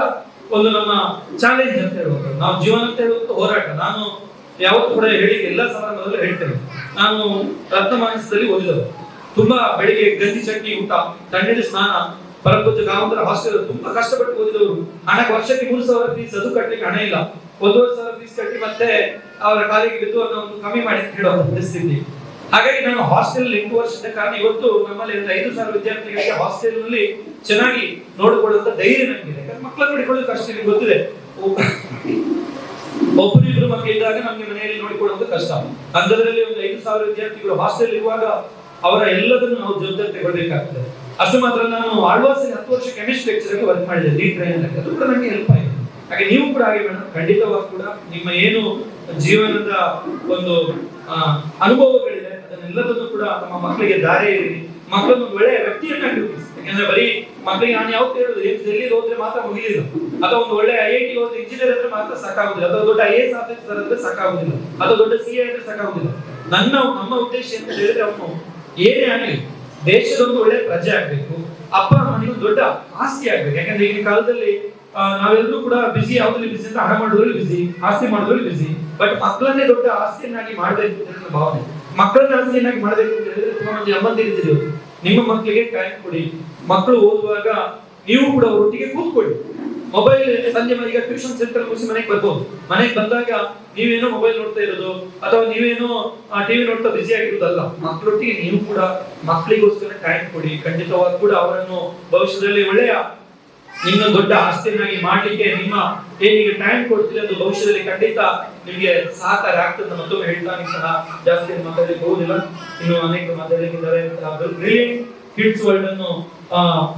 ಒಂದು ನಮ್ಮ ಚಾಲೆಂಜ್ ಅಂತ ಹೇಳುವಂಥದ್ದು. ನಾವು ಜೀವನ ಅಂತ ಹೇಳುವಂಥ ಹೋರಾಟ. ನಾನು ಯಾವತ್ತೂ ಕೂಡ ಹೇಳಿ ಎಲ್ಲ ಸಮಾರಂಭದಲ್ಲೂ ಹೇಳ್ತೇನೆ, ನಾನು ರತ್ನಮಾನಸದಲ್ಲಿ ಓದಿದವರು. ತುಂಬಾ ಬೆಳಿಗ್ಗೆ ಗಂಜಿ ಚಟ್ನಿ ಊಟ, ತಣ್ಣೀರು ಸ್ನಾನ, ಪರಪೂಜ ಕಾವಂತರ ಹಾಸ್ಟೆಲ್ ತುಂಬಾ ಕಷ್ಟಪಟ್ಟು ಓದಿದವರು. ಹಣಕ್ಕೆ ವರ್ಷಕ್ಕೆ 3,000 ಫೀಸ್, ಅದು ಕಟ್ಟಲಿಕ್ಕೆ ಹಣ ಇಲ್ಲ. 1,500 ಫೀಸ್ ಕಟ್ಟಿ ಮತ್ತೆ ಅವರ ಕಾಲಿಗೆ ಬಿದ್ದು ಅನ್ನೋ ಒಂದು ಕಮ್ಮಿ ಮಾಡಿ ಹೇಳುವ ಪರಿಸ್ಥಿತಿ. ಹಾಗಾಗಿ ನಾನು ಹಾಸ್ಟೆಲ್ 8 ವರ್ಷದ ಕಾರಣ ಇವತ್ತು ನಮ್ಮಲ್ಲಿ 5,000 ವಿದ್ಯಾರ್ಥಿಗಳಿಗೆ ಹಾಸ್ಟೆಲ್ ನಲ್ಲಿ ಚೆನ್ನಾಗಿ ನೋಡಿಕೊಳ್ಳುವಂತ ಧೈರ್ಯ ನನಗಿದೆ. ಮಕ್ಕಳನ್ನು ನೋಡಿಕೊಳ್ಳೋದು ಕಷ್ಟ, ನಿಮ್ಗೆ ಗೊತ್ತಿದೆ. ಒಬ್ಬರಿಬ್ರು ಮಕ್ಕಳಿದ್ದಾಗ ನಮ್ಗೆ ಮನೆಯಲ್ಲಿ ನೋಡಿಕೊಳ್ಳುವುದು ಕಷ್ಟ. ಅಂಥದ್ರಲ್ಲಿ ಒಂದು 5,000 ವಿದ್ಯಾರ್ಥಿಗಳು ಹಾಸ್ಟೆಲ್ ಇರುವಾಗ ಅವರ ಎಲ್ಲದನ್ನು ನಾವು ಜವಾಬ್ದಾರಿ ತಗೊಳ್ಬೇಕಾಗ್ತದೆ. ಅಷ್ಟು ಮಾತ್ರ ನಾನು ಆಳ್ವಾಸ್ 10 ವರ್ಷ ಕೆಮಿಸ್ಟ್ರಿ ಲೆಕ್ಚರ್ ವರ್ಕ್ ಮಾಡಿದೆ, ಲೀಡ್ ಟ್ರೈನರ್. ಅದು ಕೂಡ ನನಗೆ ಹೆಲ್ಪ್ ಆಯಿತು. ಹಾಗೆ ನೀವು ಕೂಡ ಹಾಗೆ ಮೇಡಮ್, ಖಂಡಿತವಾಗಿ ಕೂಡ ನಿಮ್ಮ ಏನು ಜೀವನದ ಒಂದು ಅನುಭವಗಳಿದೆ ಅದನ್ನೆಲ್ಲದನ್ನು ಕೂಡ ನಮ್ಮ ಮಕ್ಕಳಿಗೆ ದಾರಿ ಇರಿ. ಮಕ್ಕಳನ್ನು ಒಳ್ಳೆಯ ವ್ಯಕ್ತಿಯನ್ನಾಗಿ ರೂಪಿಸಿ. ಯಾಕಂದ್ರೆ ಬರೀ ಮಕ್ಕಳಿಗೆ ನಾನು ಯಾವತ್ತು ಹೇಳುದು ಎಲ್ಲಿ ಹೋದ್ರೆ ಮಾತ್ರ ಮುಗಿಲಿಲ್ಲ, ಅಥವಾ ಒಂದು ಒಳ್ಳೆ IIT ಹೋದ್ರೆ ಇಂಜಿನಿಯರ್ ಅಂದ್ರೆ ಮಾತ್ರ ಸಾಕಾಗುದಿಲ್ಲ, ಅಥವಾ ದೊಡ್ಡ IAS ಆಫೀಸರ್ ಅಂದ್ರೆ ಸಾಕಾಗುದಿಲ್ಲ, ಅಥವಾ ದೊಡ್ಡ CA ಅಂದ್ರೆ ಸಾಕಾಗುದಿಲ್ಲ. ನಮ್ಮ ಉದ್ದೇಶ ಅಂತ ಹೇಳಿದ್ರೆ ಅವನು ಏನೇ ಆಗಲಿ ದೇಶದೊಂದು ಒಳ್ಳೆ ಪ್ರಜೆ ಆಗ್ಬೇಕು, ಅಪ್ಪ ಅಮ್ಮನಿಗೆ ಒಂದು ದೊಡ್ಡ ಆಸ್ತಿ ಆಗ್ಬೇಕು. ಯಾಕಂದ್ರೆ ಈಗಿನ ಕಾಲದಲ್ಲಿ ನಾವೆಲ್ಲರೂ ಕೂಡ ಬಿಸಿ, ಯಾವ್ದ್ರಲ್ಲಿ ಬಿಸಿ ಅಂತ ಹಣ ಮಾಡೋದ್ರಲ್ಲಿ ಬಿಸಿ, ಆಸ್ತಿ ಮಾಡೋದ್ರಲ್ಲಿ ಬಿಸಿ. ಬಟ್ ಮಕ್ಕಳನ್ನೇ ದೊಡ್ಡ ಆಸ್ತಿಯನ್ನಾಗಿ ಮಾಡ್ಬೇಕು ಅಂತ ನನ್ನ ಭಾವನೆ. ಮಕ್ಕಳನ್ನ ಆಸ್ತಿಯನ್ನಾಗಿ ಮಾಡ್ಬೇಕು ಅಂತ ಹೇಳಿದ್ರೆ ತುಂಬಾ ಮಂದಿ ಅಮ್ಮಂದಿರಿದ್ದೀರಿ. ನಿಮ್ಮ ಮಕ್ಕಳಿಗೆ ಟೈಮ್ ಕೊಡಿ. ಮಕ್ಕಳು ಓದುವಾಗ ನೀವು ಕೂಡ ಅವರೊಟ್ಟಿಗೆ ಕೂತ್ಕೊಳ್ಳಿ. ಮೊಬೈಲ್ ಸಂಜೆ ಈಗ ಟ್ಯೂಷನ್ ಸೆಂಟರ್ ಮುಗಿಸಿ ಮನೆಗೆ ಬರ್ಬೋದು. ಮನೆಗೆ ಬಂದಾಗ ನೀವೇನೋ ಮೊಬೈಲ್ ನೋಡ್ತಾ ಇರೋದು ಅಥವಾ ನೀವೇನೋ ಟಿವಿ ನೋಡ್ತಾ ಬಿಸಿ ಆಗಿರೋದಲ್ಲ. ಮಕ್ಕಳೊಟ್ಟಿಗೆ ನೀವು ಕೂಡ ಮಕ್ಕಳಿಗೋಸ್ಕರ ಟೈಮ್ ಕೊಡಿ. ಖಂಡಿತವಾಗಿ ಕೂಡ ಅವರನ್ನು ಭವಿಷ್ಯದಲ್ಲಿ ಒಳ್ಳೆಯ ನಿಮ್ಮ ದೊಡ್ಡ ಆಸ್ತಿಯನ್ನಾಗಿ ಮಾಡ್ಲಿಕ್ಕೆ ನಿಮ್ಮ ಏನಿಗೆ ಟೈಮ್ ಕೊಡ್ತೀರಿ ಅದು ಭವಿಷ್ಯದಲ್ಲಿ ಖಂಡಿತ ನಿಮಗೆ ಸಹಕಾರ ಆಗ್ತದೆ. ಮತ್ತೊಮ್ಮೆ ಹೇಳ್ತಾ ಸಹ ಜಾಸ್ತಿ ಮಾತಾಡಲಿಕ್ಕೆ ಹೋಗುದಿಲ್ಲ, ಇನ್ನು ಅನೇಕ ಮಾತಾಡಲಿಕ್ಕಿದ್ದಾರೆ. ಬ್ರಿಲಿಯಂಟ್ ಕಿಡ್ಸ್ ವರ್ಲ್ಡ್ ಅನ್ನು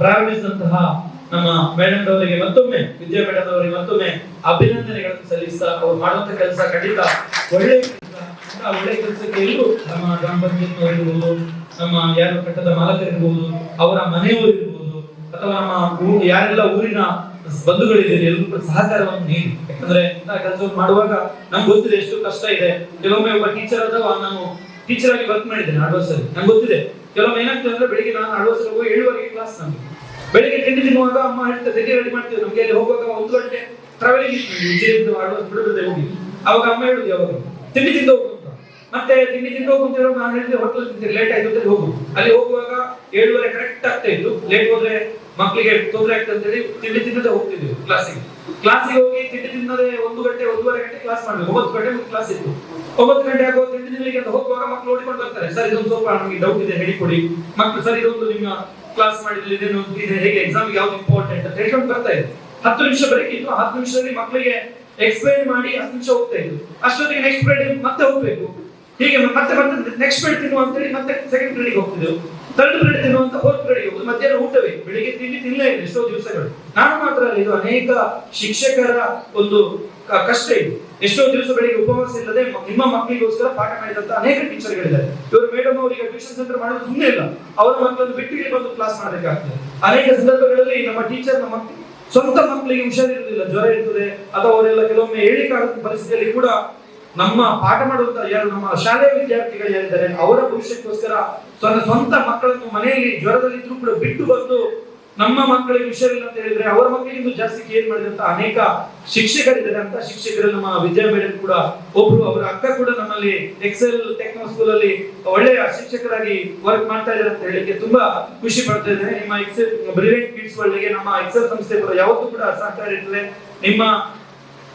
ಪ್ರಾರಂಭಿಸಿದಂತಹ ನಮ್ಮ ಮೇಡಮ್ ಅವರಿಗೆ ಮತ್ತೊಮ್ಮೆ, ವಿದ್ಯಾ ಮೇಡಮ್ ಅವರಿಗೆ ಮತ್ತೊಮ್ಮೆ ಅಭಿನಂದನೆಗಳನ್ನು ಸಲ್ಲಿಸ್ತಾ, ಅವ್ರು ಮಾಡುವಂತ ಕೆಲಸ ಖಂಡಿತ ಒಳ್ಳೆ ಕೆಲಸ. ಒಳ್ಳೆ ಕೆಲಸಕ್ಕೆ ಎಲ್ಲರೂ ನಮ್ಮ ಗ್ರಾಮ ಪಂಚಾಯತ್ ಇರ್ಬೋದು, ನಮ್ಮ ಯಾರು ಕಟ್ಟದ ಮಾಲಕರಿರ್ಬೋದು, ಅವರ ಮನೆಯವರು ಇರ್ಬೋದು, ಅಥವಾ ನಮ್ಮ ಯಾರೆಲ್ಲ ಊರಿನ ಬಂಧುಗಳಿದ್ದೀರಿ ಎಲ್ಲರೂ ಸಹಕಾರವನ್ನು ನೀಡಿ. ಯಾಕಂದ್ರೆ ಇಂತಹ ಕೆಲಸವನ್ನು ಮಾಡುವಾಗ ನಮ್ಗೆ ಗೊತ್ತಿದೆ ಎಷ್ಟು ಕಷ್ಟ ಇದೆ. ಕೆಲವೊಮ್ಮೆ ಒಬ್ಬ ಟೀಚರ್ ಆದವ, ನಾನು ಟೀಚರ್ ಆಗಿ ವರ್ಕ್ ಮಾಡಿದ್ದೇನೆ ಆಳ್ವಾಸಲ್ಲಿ, ನಂಗೆ ಗೊತ್ತಿದೆ. ಕೆಲವೊಮ್ಮೆ ಏನಾಗ್ತದೆ ಅಂದ್ರೆ ಬೆಳಿಗ್ಗೆ ನಾನು ಆಳ್ವಾಸಲ್ಲಿ ಹೋಗಿ 7 ಕ್ಲಾಸ್. ನಮ್ಗೆ ಬೆಳಿಗ್ಗೆ ತಿಂಡಿ ತಿನ್ನುವಾಗ ಅಮ್ಮ ಹೇಳ್ತಾರೆ ತಿಂಡಿ ರೆಡಿ ಮಾಡ್ತೀವಿ. ನಮ್ಗೆ ಅಲ್ಲಿ ಹೋಗುವಾಗ 1 ಗಂಟೆ ಟ್ರಾವೆಲಿಂಗ್ ಇತ್ತು, ಆಳ್ವಾಸ್ ಬಿಡುತ್ತದೆ ಹೋಗಿ. ಅವಾಗ ಅಮ್ಮ ಹೇಳುದು ಯಾವಾಗ ತಿಂಡಿ ತಿಂದು ಹೋಗು ಅಂತ. ಮತ್ತೆ ತಿಂಡಿ ತಿಂದು ಹೋಗುತ್ತಿರೋ ನಾನು ಹೇಳಿದ್ರೆ ಹೋಟೆಲ್ ತಿಂತೀರಿ, ಲೇಟ್ ಆಯ್ತು ಅಂತ ಹೋಗು. ಅಲ್ಲಿ ಹೋಗುವಾಗ 7:30 ಕರೆಕ್ಟ್ ಆಗ್ತಾ ಇತ್ತು. ಲೇಟ್ ಹೋದ್ರೆ ಮಕ್ಕಳಿಗೆ ತೊಂದರೆ ಆಗ್ತದೆ ಅಂತ ಹೇಳಿ ತಿಂಡಿ ತಿನ್ನದೆ ಹೋಗ್ತಿದ್ವಿ ಕ್ಲಾಸಿಗೆ ಹೋಗಿ ತಿಂಡಿ ತಿನ್ನದೆ 1 ಗಂಟೆ 1:30 ಗಂಟೆ ಕ್ಲಾಸ್ ಮಾಡ್ಬೇಕು. 9 ಗಂಟೆ ಕ್ಲಾಸ್ ಇತ್ತು. 9 ಗಂಟೆ ಆಗೋ ತಿಂಡಿ ತಿನ್ನಲಿಕ್ಕೆ ಅಂತ ಹೋಗುವಾಗ ಮಕ್ಕಳು ಓಡಿಕೊಂಡು ಬರ್ತಾರೆ, ಸರ್ ಇದೊಂದು ಸ್ವಲ್ಪ ನಮಗೆ ಡೌಟ್ ಇದೆ ಹೇಳಿಕೊಡಿ. ಮಕ್ಕಳು ಸರ್ ಇದೊಂದು ನಿಮ್ಮ ಕ್ಲಾಸ್ ಮಾಡಿದ್ರೆ ಇದೇನು ಇದೆ, ಹೇಗೆ ಎಕ್ಸಾಮ್ ಯಾವ್ದು ಇಂಪಾರ್ಟೆಂಟ್ ಅಂತ ಹೇಳ್ಕೊಂಡು ಬರ್ತಾ ಇದ್ರು. 10 ನಿಮಿಷ ಬ್ರೇಕ್ ಇತ್ತು. 10 ನಿಮಿಷದಲ್ಲಿ ಮಕ್ಕಳಿಗೆ ಎಕ್ಸ್ಪ್ಲೈನ್ ಮಾಡಿ 10 ನಿಮಿಷ ಹೋಗ್ತಾ ಇದ್ರು. ಅಷ್ಟೊತ್ತಿಗೆ ನೆಕ್ಸ್ಟ್ ಪೀರಿಯಡ್ ಮತ್ತೆ ಹೋಗ್ಬೇಕು. ಹೀಗೆ ಮತ್ತೆ ನೆಕ್ಸ್ಟ್ ಪೀರಿಯಡ್ ತಿನ್ನುವ ಅಂತ ಹೇಳಿ ಮತ್ತೆ ಸೆಕೆಂಡ್ ಪೀರಿಯಡ್ ಹೋಗ್ತಿದ್ದೆವು. ಥರ್ಡ್ ಪೀರಿಯಡ್ ತಿನ್ನುವಂತ ಫೋರ್ತ್ ಪೀರಿಯಡ್ ಹೋಗುದು. ಮಧ್ಯಾಹ್ನ ಊಟವೇ, ಬೆಳಿಗ್ಗೆ ತಿಂಡಿ ತಿನ್ನಲೇ ಇಲ್ಲ ಎಷ್ಟೋ ದಿವಸಗಳು. ನಾನು ಮಾತ್ರ ಅಲ್ಲ, ಇದು ಅನೇಕ ಶಿಕ್ಷಕರ ಒಂದು ಕಷ್ಟ ಇದು. ಎಷ್ಟೋ ದಿವಸ ಬೆಳಿಗ್ಗೆ ಉಪವಾಸ ಇಲ್ಲದೆ ನಿಮ್ಮ ಮಕ್ಕಳಿಗೋಸ್ಕರ ಪಾಠ ಮಾಡಿದಂತ ಅನೇಕ ಟೀಚರ್ಗಳಿದ್ದಾರೆ. ಇವರು ಮೇಡಮ್ ಅವರಿಗೆ ಟ್ಯೂಷನ್ ಸೆಂಟರ್ ಮಾಡೋದು ಸುಮ್ಮನೆ ಇಲ್ಲ, ಅವರ ಮಕ್ಕಳನ್ನು ಬಿಟ್ಟು ಇಲ್ಲಿ ಬಂದು ಕ್ಲಾಸ್ ಮಾಡಬೇಕಾಗ್ತದೆ. ಅನೇಕ ಸಂದರ್ಭಗಳಲ್ಲಿ ನಮ್ಮ ಟೀಚರ್ ನಮ್ಮ ಸ್ವಂತ ಮಕ್ಕಳಿಗೆ ಹುಷಾರಿರುವುದಿಲ್ಲ, ಜ್ವರ ಇರ್ತದೆ, ಅಥವಾ ಅವರೆಲ್ಲ ಕೆಲವೊಮ್ಮೆ ಹೇಳಿಕಾಗದ ಪರಿಸ್ಥಿತಿಯಲ್ಲಿ ಕೂಡ ನಮ್ಮ ಪಾಠ ಮಾಡುವಂತ ಯಾರು ನಮ್ಮ ಶಾಲೆಯ ವಿದ್ಯಾರ್ಥಿಗಳು ಯಾರಿದ್ದಾರೆ ಅವರ ಭವಿಷ್ಯಕ್ಕೋಸ್ಕರ ಸ್ವಂತ ಮಕ್ಕಳನ್ನು ಮನೆಯಲ್ಲಿ ಜ್ವರದಲ್ಲಿದ್ರು ಕೂಡ ಬಿಟ್ಟು ಬಂದು ನಮ್ಮ ಮಕ್ಕಳಿಗೆ ಹುಷಾರಿಲ್ಲ ಅಂತ ಹೇಳಿದ್ರೆ ಅವರ ಮಕ್ಕಳಿಗೆ ಜಾಸ್ತಿ ಕೇರ್ ಮಾಡಿದಂತ ಅನೇಕ ಶಿಕ್ಷಕರಿದ್ದಾರೆ. ಅಂತ ಶಿಕ್ಷಕರು ನಮ್ಮ ವಿದ್ಯಾ ಮೇಡಮ್ ಕೂಡ ಒಬ್ರು, ಅವರ ಅಕ್ಕ ಕೂಡ ನಮ್ಮಲ್ಲಿ ಎಕ್ಸೆಲ್ ಟೆಕ್ನೋ ಸ್ಕೂಲ್ ಅಲ್ಲಿ ಒಳ್ಳೆಯ ಶಿಕ್ಷಕರಾಗಿ ವರ್ಕ್ ಮಾಡ್ತಾ ಇದ್ದಾರೆ ಅಂತ ಹೇಳಿಕ್ಕೆ ತುಂಬಾ ಖುಷಿ ಪಡ್ತಾ ಇದ್ದೇನೆ. ನಿಮ್ಮ ಎಕ್ಸೆಲ್ ಬ್ರಿಲಿಯಂಟ್ ಕಿಡ್ಸ್ ವರ್ಲ್ಡ್ ಗೆ ನಮ್ಮ ಎಕ್ಸೆಲ್ ಸಂಸ್ಥೆ ಕೂಡ ಯಾವತ್ತೂ ಕೂಡ ಸಹಕಾರ ಇರ್ತದೆ.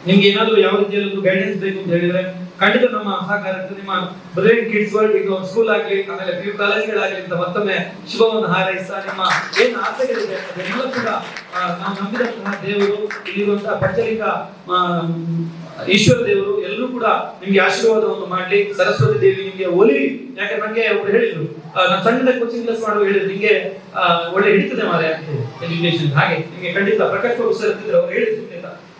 ನಿಮ್ಗೆ ಏನಾದ್ರು ಯಾವ ರೀತಿಯಲ್ಲಿ ಗೈಡೆನ್ಸ್ ಬೇಕು ಅಂತ ಹೇಳಿದ್ರೆ ಖಂಡಿತ ನಮ್ಮ ಸಹಕಾರ ಇರ್ತದೆ. ನಿಮ್ಮ ಬ್ರಿಲಿಯಂಟ್ ಕಿಡ್ಸ್ ವರ್ಲ್ಡ್ ಈಗ ಒಂದು ಸ್ಕೂಲ್ ಆಗ್ಲಿ, ಆಮೇಲೆ PU ಕಾಲೇಜ್ಗಳಾಗ್ಲಿ ಅಂತ ಮತ್ತೊಮ್ಮೆ ಶುಭವನ್ನು ಹಾರೈಸ್ತಾ, ನಿಮ್ಮ ಏನು ಆಸೆಗಳಿದೆ ಅದೆಲ್ಲ ಕೂಡ ನಾವು ನಂಬಿದಂತಹ ದೇವರು, ಇಲ್ಲಿರುವಂತಹ ಪ್ರಚಲಿತ ಈಶ್ವರ ದೇವರು ಎಲ್ಲರೂ ಕೂಡ ನಿಮ್ಗೆ ಆಶೀರ್ವಾದವನ್ನು ಮಾಡ್ಲಿ. ಸರಸ್ವತಿ ದೇವಿ ನಿಮ್ಗೆ ಒಲಿ. ಯಾಕೆ ನಂಗೆ ಒಬ್ರು ಹೇಳಿದ್ರು, ನಾನು ಸಣ್ಣದ ಕೋಚಿಂಗ್ ಕ್ಲಾಸ್ ಮಾಡುವ ಹೇಳಿದ್ರು, ನಿಮ್ಗೆ ಒಳ್ಳೆ ಹಿಡಿತದೆ ಮಾರೆ ಎಜುಕೇಶನ್. ಹಾಗೆ ನಿಮ್ಗೆ ಖಂಡಿತ ಪ್ರಕಾಶ್ ಬಾಬು ಸರ್ ಇರ್ತಿದ್ರು, ಅವ್ರು ಹೇಳಿದ್ರು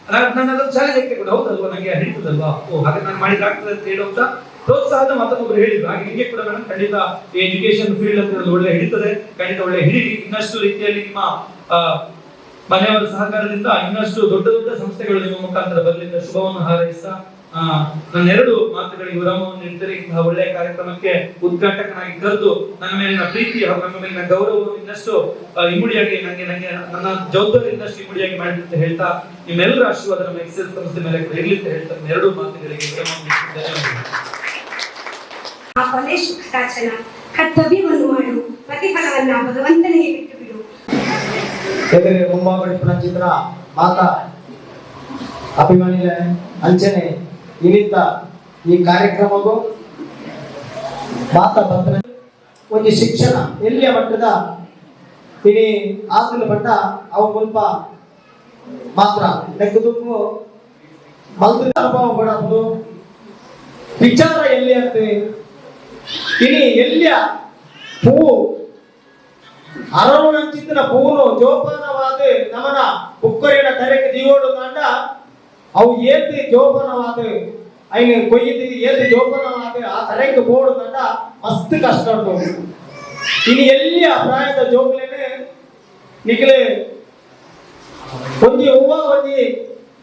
ನಾನು ಅದನ್ನು ಚಾಲೆಂಜ್ ಹಾಕಿಕೊಂಡು ಹೌದಲ್ವಾ ನಂಗೆ ಹಿಡಿತದಲ್ವಾ, ಹಾಗೆ ನಾನು ಮಾಡಿದಾಗ್ತದೆ ಅಂತ ಹೇಳುವಂತ ಪ್ರೋತ್ಸಾಹದ ಮಾತನ್ನು ಹೇಳಿದ್ರು. ಹಾಗೆ ನಿಮಗೆ ಕೂಡ ಮೇಡಮ್ ಖಂಡಿತ ಈ ಎಜುಕೇಶನ್ ಫೀಲ್ಡ್ ಅಂತ ಒಳ್ಳೆ ಹಿಡಿತದೆ, ಖಂಡಿತ ಒಳ್ಳೆ ಹಿಡಿಲಿ. ಇನ್ನಷ್ಟು ರೀತಿಯಲ್ಲಿ ನಿಮ್ಮ ಮನೆಯವರ ಸಹಕಾರದಿಂದ ಇನ್ನಷ್ಟು ದೊಡ್ಡ ದೊಡ್ಡ ಸಂಸ್ಥೆಗಳು ನಿಮ್ಮ ಮುಖಾಂತರ ಬರಲಿಂದ ಶುಭವನ್ನು ಹಾರೈಸ್ತಾ ನನ್ನೆರಡು ಮಾತುಗಳಿಗೆ ವಿರಾಮವನ್ನು ನೀಡಿದರೆ ಇಂತಹ ಒಳ್ಳೆಯ ಕಾರ್ಯಕ್ರಮಕ್ಕೆ ಉದ್ಘಾಟಕನಾಗಿ ಕರೆದು ನನ್ನ ಮೇಲಿನ ಪ್ರೀತಿ ಹಾಗೂ ನನ್ನ ಮೇಲಿನ ಗೌರವವನ್ನು ಇನ್ನಷ್ಟು ಇಮ್ಮಡಿಯಾಗಿ ನನಗೆ ನನ್ನ ಜವಾಬ್ದಾರಿ ಇನ್ನಷ್ಟು ಇಮ್ಮಡಿಯಾಗಿ ಮಾಡಿ ಅಂತ ಹೇಳ್ತಾ ನಿಮ್ಮೆಲ್ಲರ ಆಶೀರ್ವಾದ ನಮ್ಮ ಎಕ್ಸೆಲ್ ಸಂಸ್ಥೆ ಮೇಲೆ ಇರಲಿ ಅಂತ ಹೇಳ್ತಾ ಎರಡು ಮಾತುಗಳಿಗೆ ವಿರಾಮವನ್ನು ನೀಡಿದ್ದೇನೆ. ಆ ಕೊಲೆ ಶಿಕ್ಷಾಚನ ಕರ್ತವ್ಯವನ್ನು ಮಾಡು, ಪ್ರತಿಫಲವನ್ನ ಭಗವಂತನಿಗೆ ಬಿಟ್ಟು ಬಿಡು. ಎದುರು ಮುಂಬಾಬಡಿಪುರ ಚಿತ್ರ ಮಾತಾ ಅಭಿಮಾನಿಗಳ ಅಂಚನೆ ಇನಿತ ಈ ಕಾರ್ಯಕ್ರಮವು ಮಾತಾ ಬಂದ ಒಂದು ಶಿಕ್ಷಣ ಎಲ್ಲಿಯ ಮಟ್ಟದ ಇನಿ ಆದಲು ಪಟ್ಟ ಅವು ಮುಲ್ಪ ಮಾತ್ರ ನೆಕ್ಕದುಪ್ಪು ಮಲ್ದ ಅನುಭವ ಪಡಬಹುದು ವಿಚಾರ ಎಲ್ಲಿ ಅಂತ ಇನಿ ಎಲ್ಲಿಯ ಹೂವು ಅರವಣಂಚಿತ್ತಿನ ಪೂನು ಜೋಪಾನವಾದ ನಮನ ಬುಕ್ಕರಿನ ಕರೆಗೆ ದಿಯೋಡು ನಾಂಡ ಅವು ಏತಿ ಜೋಪಾನವಾದ ಐನು ಕೊಯ್ಯಿದ್ದು ಏತಿ ಜೋಪಾನವಾದ ಆ ಕರೆಗೆ ಬೋಡು ನಾಂಡ ಮಸ್ತ್ ಕಷ್ಟ ಉಂಟು. ಇನ್ನು ಎಲ್ಲಿಯ ಪ್ರಾಯದ ಜೋಗ್ಲೇನೆ ನಿಖಲೆ ಒಂಜಿ ಹೂವ ಒಂಜಿ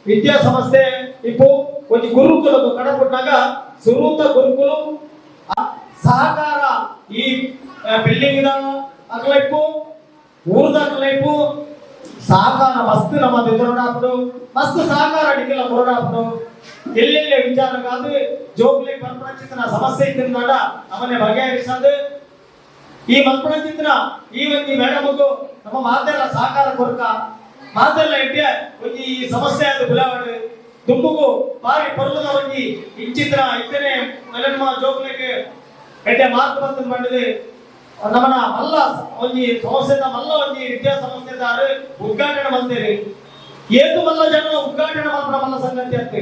ವಿದ್ಯಾ ಸಂಸ್ಥೆ ಇಪ್ಪು ಒಂಜಿ ಗುರುಕುಲ ಕಡಪುಟ್ಟಾಗ ಸುರೂತ ಗುರುಕುಲು ಸಹಕಾರ ಈ ಬಿಲ್ಡಿಂಗ್ ಅಕ್ಲೈಪು ಊರ್ದ ಅಕ್ಲೈಪು ಸಹಕಾರ ಮಸ್ತ್ ನಮ್ಮ ಎದುರುಡಾಪಡು ಮಸ್ತ್ ಸಹಕಾರ ಅಡಿಕೆಲ್ಲ ಹೊರಡಾಪಡು ಎಲ್ಲೆಲ್ಲಿ ವಿಚಾರಗಾದ ಜೋಗ್ಲಿ ಮಲ್ಪಣಚಿತ್ರ ಸಮಸ್ಯೆ ಇದ್ದ ನಮ್ಮನೆ ಬಗೆಹರಿಸದು ಈ ಮಲ್ಪಣಚಿತ್ರ ಈ ಒಂದು ಮೇಡಮ್ಗೂ ನಮ್ಮ ಮಾತೆಲ್ಲ ಸಹಕಾರ ಕೊರಕ ಮಾತೆಲ್ಲ ಇಟ್ಟೆ ಒಂಜಿ ಈ ಸಮಸ್ಯೆ ಅದು ಬಿಲಾವಡು ದುಂಬುಗೂ ಬಾರಿ ಪರ್ಲದ ಒಂಜಿ ಇಂಚಿತ್ರ ಇತ್ತನೆ ಮಲೆನ್ಮ ಜೋಗ್ಲಿಗೆ ಎಡ್ಡೆ ಮಾತು ಬಂದು ಮಾಡಿದೆ ನಮ್ಮನ ಮಲ್ಲ ಒಂಜಿ ಸಮಸ್ಯೆದ ಮಲ್ಲ ಒಂಜಿ ವಿದ್ಯಾ ಸಂಸ್ಥೆದಾರು ಉದ್ಘಾಟನೆ ಮಾಡ್ತೇವೆ ಏತು ಮಲ್ಲ ಜನ ಉದ್ಘಾಟನೆ ಮಾಡ್ರ ಮಲ್ಲ ಸಂಗತಿ ಅಂತ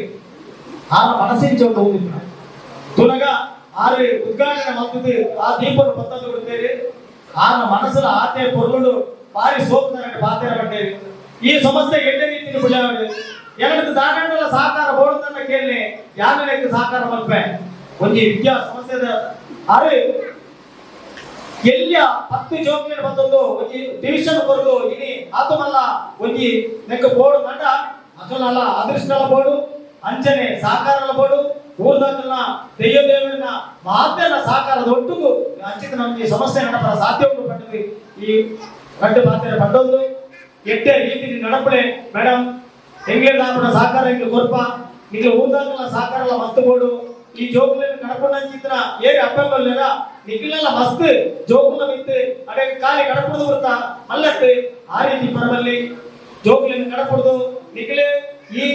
ಆರ ಮನಸ್ಸಿನ ಚೌಕ ಹೋಗಿದ್ರು ತುನಗ ಆರು ಉದ್ಘಾಟನೆ ಮಾಡ್ತಿದ್ದು ಆ ದೀಪವನ್ನು ಪತ್ತದ್ದು ಬಿಡ್ತೇವೆ ಆರ ಮನಸ್ಸಲ ಆತೆ ಪೊರ್ಲು ಬಾರಿ ಸೋಕ್ತಾರೆ ಬಾತೇರ ಬಟ್ಟೇರಿ ಈ ಸಮಸ್ಯೆ ಎಡ್ಡೆ ರೀತಿಯಲ್ಲಿ ಬಿಡಾವಡೆ ಎರಡು ದಾಖಲೆಲ್ಲ ಸಹಕಾರ ಬೋರ್ಡನ್ನ ಕೇಳಿ ಯಾರು ಸಹಕಾರ ಮಲ್ಪೆ ಒಂಜಿ ವಿದ್ಯಾ ಸಮಸ್ಯೆದ ಆರು ಎಲ್ಲಿಯ 10 ಜೋಕ್ಲೇಟ್ ಬಂದದ್ದು ಒಂಜಿ ಡಿವಿಷನ್ ಕೊರದು ಇನಿ ಆತಮಲ್ಲ ಒಂಜಿ ನೆಕ್ಕ ಬೋರ್ಡು ಮಂಡ ಅಸಲಲ್ಲ ಅದೃಷ್ಟಲ ಬೋರ್ಡು ಅಂಚನೆ ಸಹಕಾರಲ ಬೋರ್ಡು ಊರ್ದಾಕಲ್ನ ದೇವನ ಮಾತೆನ ಸಹಕಾರದ ಒಟ್ಟಿಗೂ ಅಂಚಿತ ನಮಗೆ ಸಮಸ್ಯೆ ನಡಪರ ಸಾಧ್ಯ ಉಂಟು ಪಟ್ಟದು ಈ ಗಡ್ಡು ಮಾತೆನ ಪಟ್ಟೊಂದು ಎಟ್ಟೆ ರೀತಿ ನಡಪಳೆ ಮೇಡಮ್ ಹೆಂಗೆ ದಾಪಡ ಸಹಕಾರ ಹೆಂಗೆ ಕೊರ್ಪ ಈಗ ಊರ್ದಾಕಲ್ನ ಸಹಕಾರಲ ಮಸ್ತ್ ಬೋರ್ಡು ಈ ಜೋಗುಲ ಕಡಪಣ್ಣ ಚಿತ್ರ ಏರಿ ಅಪ್ಪಲ್ಲ ನಿಖಿಲೆಲ್ಲ ಮಸ್ತ್ ಜೋಗುಲ ಬಿತ್ತು ಅಡೆ ಕಾಲಿ ಕಡಪುದು ಬರ್ತಾ ಮಲ್ಲತ್ತು ಆ ರೀತಿ ಪರಬಲ್ಲಿ ಜೋಗುಲಿನ ಕಡಪುದು ನಿಖಿಲೆ ಈ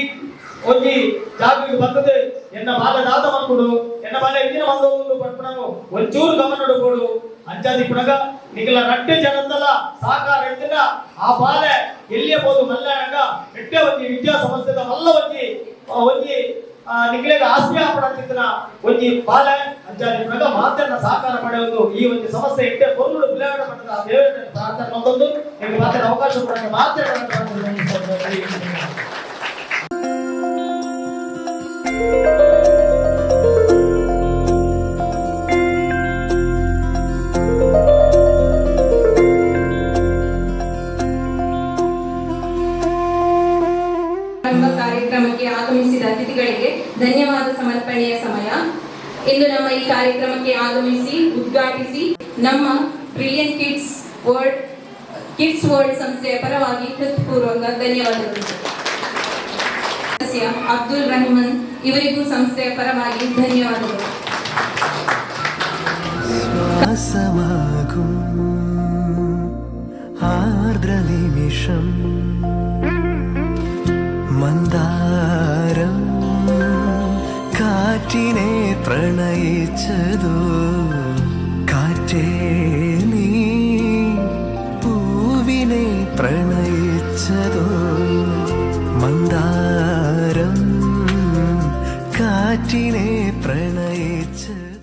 ಒಂಜಿ ಜಾಗಕ್ಕೆ ಬಂದದೆ ಎನ್ನ ಬಾಲ ದಾದ ಮಾಡ್ಕೊಡು ಎನ್ನ ಬಾಲ ಇಂದಿನ ಬಂದವರು ಪಟ್ಪಣವು ಒಂಚೂರು ಗಮನ ನೋಡ್ಕೊಡು ಅಂಚಾದಿ ಪುಣಗ ನಿಖಿಲ ರಟ್ಟೆ ಜನದಲ್ಲ ಸಹಕಾರ ಇದ್ದಾಗ ಆ ಬಾಲೆ ಎಲ್ಲಿಯ ಬೋದು ಮಲ್ಲಾಗ ಎಟ್ಟೆ ಒಂಜಿ ವಿದ್ಯಾ ಸಂಸ್ಥೆದ ಮಲ್ಲ ಒಂಜಿ ನಿಖಿಲೆಗೆ ಆಸ್ತಿ ಆಪಡಿನ ಒಂಜಿ ಬಾಲ ಅಂಚಾದಿ ಪುಣಗ ಮಾತನ್ನ ಸಹಕಾರ ಪಡೆಯುವುದು ಈ ಒಂದು ಸಮಸ್ಯೆ ಎಟ್ಟೆ ಪೊರ್ಲು ಬಿಲಾಡ ಪಟ್ಟದ ದೇವರ ಪ್ರಾರ್ಥನೆ ಒಂದೊಂದು ನಿಮಗೆ ಮಾತಾಡ ಅವಕಾಶ ಕೊಡಕ್ಕೆ ಮಾತಾಡ ಕಾರ್ಯಕ್ರಮಕ್ಕೆ ಆಗಮಿಸಿದ ಅತಿಥಿಗಳಿಗೆ ಧನ್ಯವಾದ ಸಮರ್ಪಣೆಯ ಸಮಯ. ಇಂದು ನಮ್ಮ ಈ ಕಾರ್ಯಕ್ರಮಕ್ಕೆ ಆಗಮಿಸಿ ಉದ್ಘಾಟಿಸಿ ನಮ್ಮ ಬ್ರಿಲಿಯಂಟ್ ಕಿಡ್ಸ್ ವರ್ಲ್ಡ್ ಸಂಸ್ಥೆಯ ಪರವಾಗಿ ಹೃತ್ಪೂರ್ವಕ ಧನ್ಯವಾದಗಳು. ಅಬ್ದುಲ್ ರಹಿಮನ್ ಇವರಿಗೂ ಸಂಸ್ಥೆಯ ಪರವಾಗಿ ಧನ್ಯವಾದಗಳು. ആർദ്ര നിമിഷം മന്ദാരം കാറ്റിനെ പ്രണയിച്ചതോ കാറ്റേ നീ പൂവിനെ പ്രണയിച്ചതോ മന്ദാരം കാറ്റിനെ പ്രണയിച്ചതോ